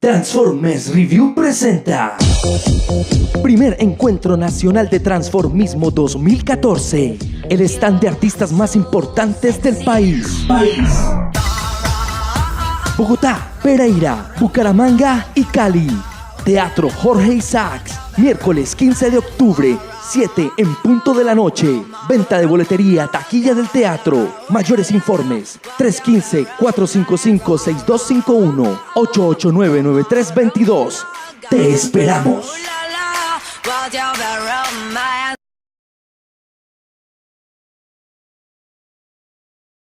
Transformes Review presenta Primer Encuentro Nacional de Transformismo 2014. El stand de artistas más importantes del país. Bogotá, Pereira, Bucaramanga y Cali. Teatro Jorge Isaacs. Miércoles 15 de octubre, 7 en punto de la noche. Venta de boletería, taquilla del teatro. Mayores informes: 315-455-6251, 889-9322. Te esperamos.